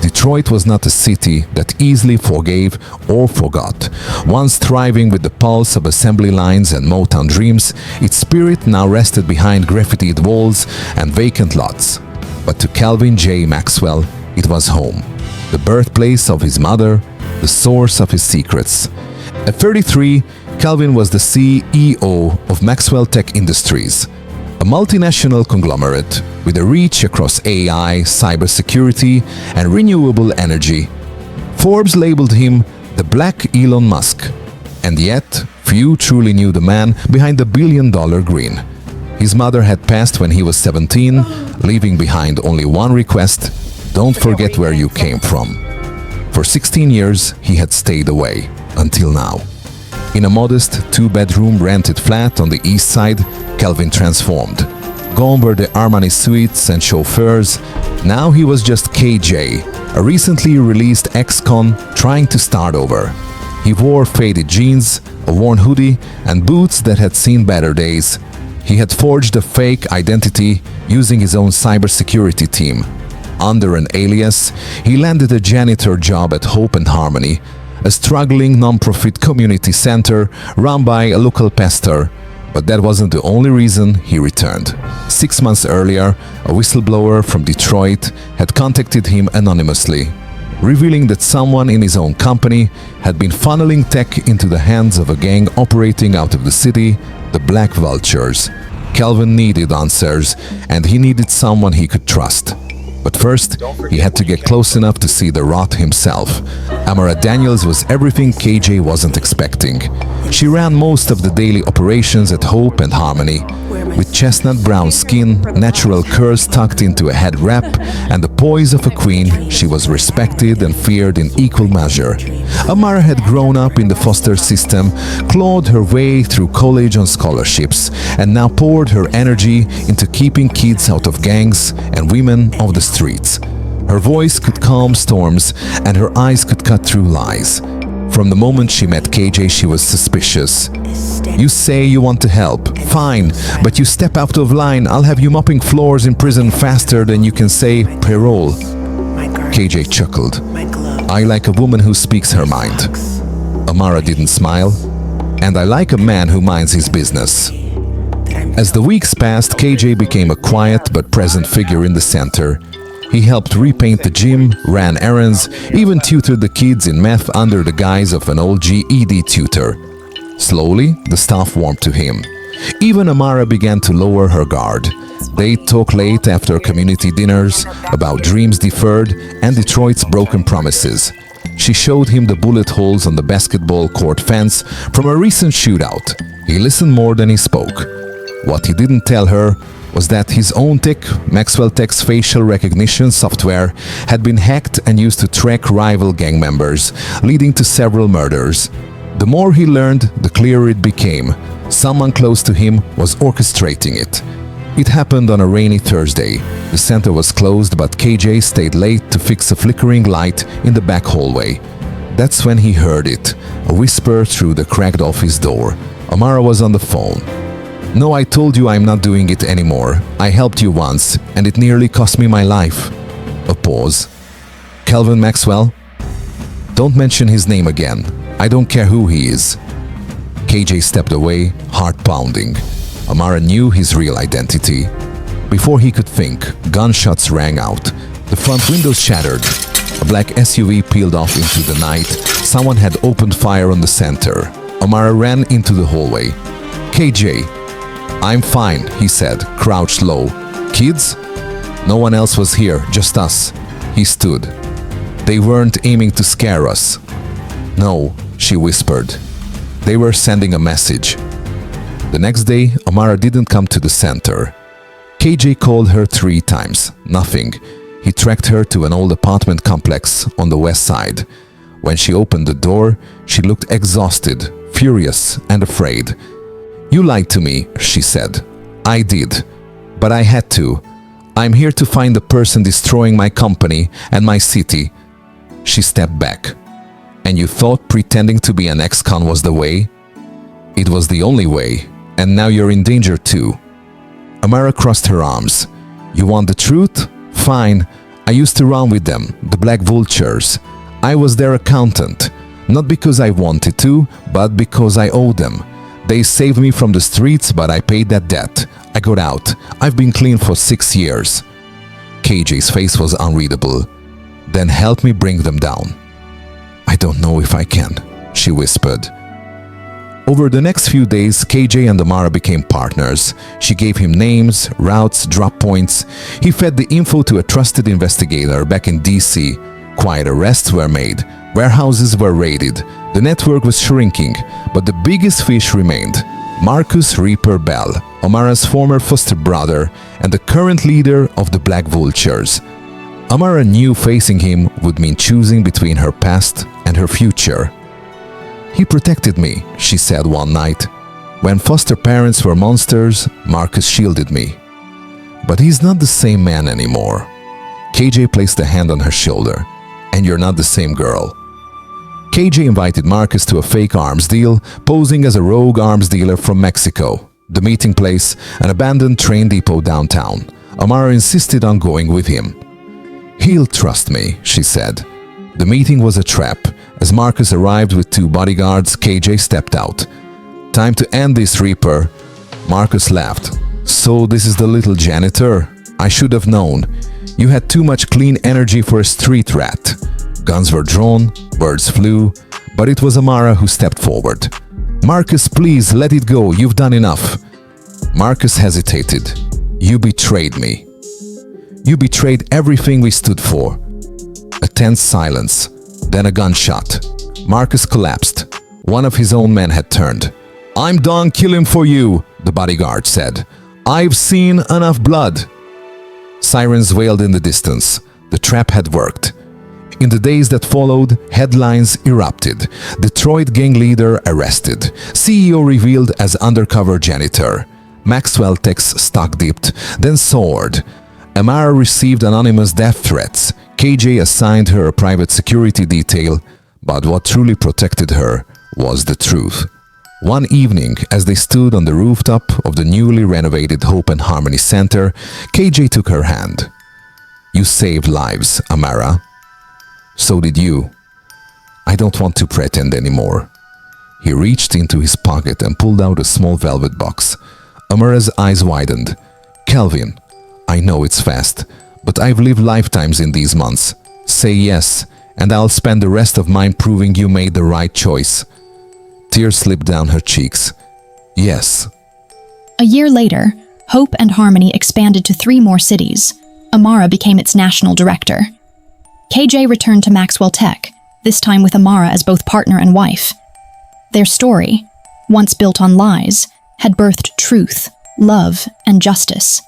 Detroit was not a city that easily forgave or forgot. Once thriving with the pulse of assembly lines and Motown dreams, its spirit now rested behind graffitied walls and vacant lots. But to Kelvin J. Maxwell, it was home, the birthplace of his mother, the source of his secrets. At 33, Kelvin was the CEO of Maxwell Tech Industries, a multinational conglomerate with a reach across AI, cybersecurity, and renewable energy. Forbes labeled him the Black Elon Musk, and yet few truly knew the man behind the billion-dollar grin. His mother had passed when he was 17, leaving behind only one request: don't forget where you came from. For 16 years, he had stayed away, until now. In a modest two-bedroom rented flat on the east side, Kelvin transformed. Gone were the Armani suites and chauffeurs. Now he was just KJ, a recently released ex-con trying to start over. He wore faded jeans, a worn hoodie, and boots that had seen better days. He had forged a fake identity using his own cybersecurity team. Under an alias, he landed a janitor job at Hope and Harmony, a struggling non-profit community center run by a local pastor. But that wasn't the only reason he returned. 6 months earlier, a whistleblower from Detroit had contacted him anonymously, revealing that someone in his own company had been funneling tech into the hands of a gang operating out of the city, the Black Vultures. Kelvin needed answers, and he needed someone he could trust. But first, he had to get close enough to see the rot himself. Amara Daniels was everything KJ wasn't expecting. She ran most of the daily operations at Hope and Harmony. With chestnut brown skin, natural curls tucked into a head wrap, and the poise of a queen, she was respected and feared in equal measure. Amara had grown up in the foster system, clawed her way through college on scholarships, and now poured her energy into keeping kids out of gangs and women off the streets. Her voice could calm storms, and her eyes could cut through lies. From the moment she met KJ, she was suspicious. You say you want to help, fine, but you step out of line, I'll have you mopping floors in prison faster than you can say parole. KJ chuckled. I like a woman who speaks her mind. Amara didn't smile. And I like a man who minds his business. As the weeks passed, KJ became a quiet but present figure in the center. He helped repaint the gym, ran errands, even tutored the kids in math under the guise of an old GED tutor. Slowly, the staff warmed to him. Even Amara began to lower her guard. They'd talk late after community dinners about dreams deferred and Detroit's broken promises. She showed him the bullet holes on the basketball court fence from a recent shootout. He listened more than he spoke. What he didn't tell her was that his own tech, Maxwell Tech's facial recognition software, had been hacked and used to track rival gang members, leading to several murders. The more he learned, the clearer it became. Someone close to him was orchestrating it. It happened on a rainy Thursday. The center was closed, but KJ stayed late to fix a flickering light in the back hallway. That's when he heard it, a whisper through the cracked office door. Amara was on the phone. No, I told you I'm not doing it anymore. I helped you once, and it nearly cost me my life. A pause. Kelvin Maxwell? Don't mention his name again. I don't care who he is. KJ stepped away, heart pounding. Amara knew his real identity. Before he could think, gunshots rang out. The front windows shattered. A black SUV peeled off into the night. Someone had opened fire on the center. Amara ran into the hallway. KJ. I'm fine, he said, crouched low. Kids? No one else was here, just us. He stood. They weren't aiming to scare us. No, she whispered. They were sending a message. The next day, Amara didn't come to the center. KJ called her 3 times. Nothing. He tracked her to an old apartment complex on the west side. When she opened the door, she looked exhausted, furious, and afraid. You lied to me, she said. I did. But I had to. I'm here to find the person destroying my company and my city. She stepped back. And you thought pretending to be an ex-con was the way? It was the only way, and now you're in danger too. Amara crossed her arms. You want the truth? Fine. I used to run with them, the Black Vultures. I was their accountant, not because I wanted to, but because I owed them. They saved me from the streets, but I paid that debt. I got out. I've been clean for 6 years. KJ's face was unreadable. Then help me bring them down. I don't know if I can, she whispered. Over the next few days, KJ and Amara became partners. She gave him names, routes, drop points. He fed the info to a trusted investigator back in DC. Quiet arrests were made. Warehouses were raided. The network was shrinking, but the biggest fish remained. Marcus Reaper Bell, Amara's former foster brother and the current leader of the Black Vultures. Amara knew facing him would mean choosing between her past and her future. He protected me, she said one night. When foster parents were monsters, Marcus shielded me. But he's not the same man anymore. KJ placed a hand on her shoulder. And you're not the same girl. KJ invited Marcus to a fake arms deal, posing as a rogue arms dealer from Mexico. The meeting place, an abandoned train depot downtown. Amara insisted on going with him. He'll trust me, she said. The meeting was a trap. As Marcus arrived with 2 bodyguards, KJ stepped out. Time to end this, Reaper. Marcus laughed. So this is the little janitor? I should have known. You had too much clean energy for a street rat. Guns were drawn, birds flew, but it was Amara who stepped forward. Marcus, please, let it go. You've done enough. Marcus hesitated. You betrayed me. You betrayed everything we stood for. A tense silence, then a gunshot. Marcus collapsed. One of his own men had turned. I'm done killing for you, the bodyguard said. I've seen enough blood. Sirens wailed in the distance. The trap had worked. In the days that followed, headlines erupted. Detroit gang leader arrested. CEO revealed as undercover janitor. Maxwell tech's stock dipped, then soared. Amara received anonymous death threats. KJ assigned her a private security detail, but what truly protected her was the truth. One evening, as they stood on the rooftop of the newly renovated Hope and Harmony Center, KJ took her hand. You saved lives, Amara. So did you. I don't want to pretend anymore. He reached into his pocket and pulled out a small velvet box. Amara's eyes widened. Kelvin, I know it's fast, but I've lived lifetimes in these months. Say yes, and I'll spend the rest of mine proving you made the right choice. Tears slipped down her cheeks. Yes. A year later, Hope and Harmony expanded to 3 more cities. Amara became its national director. KJ returned to Maxwell Tech, this time with Amara as both partner and wife. Their story, once built on lies, had birthed truth, love, and justice.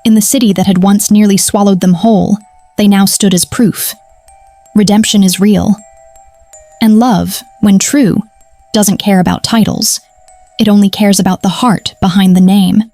In the city that had once nearly swallowed them whole, they now stood as proof. Redemption is real. And love, when true, doesn't care about titles. It only cares about the heart behind the name.